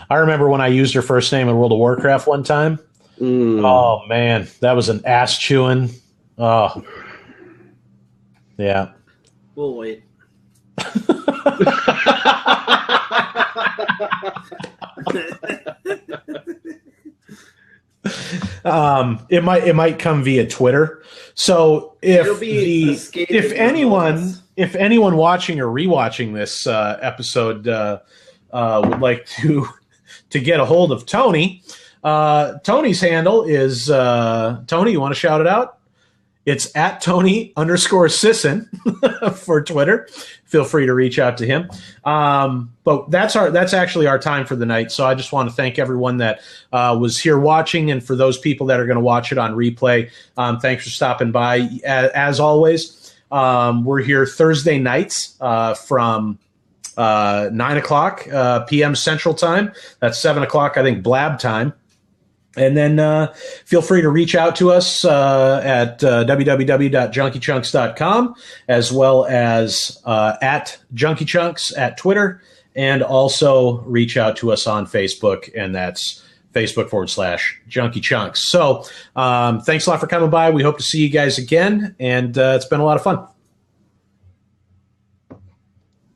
I remember when I used her first name in World of Warcraft one time. Oh man, that was an ass chewing. Oh, yeah. We'll wait. It might come via Twitter. So if anyone watching or rewatching this episode would like to get a hold of Tony, Tony's handle is Tony. You want to shout it out? It's at Tony_Sisson for Twitter. Feel free to reach out to him. But that's actually our time for the night. So I just want to thank everyone that was here watching, and for those people that are going to watch it on replay, thanks for stopping by. As always, we're here Thursday nights from 9:00 p.m. Central Time. That's 7:00, I think, Blab time. And then feel free to reach out to us at www.junkychunks.com, as well as at junkychunks at Twitter, and also reach out to us on Facebook, and that's Facebook.com/Junky Chunks. So thanks a lot for coming by. We hope to see you guys again, and it's been a lot of fun.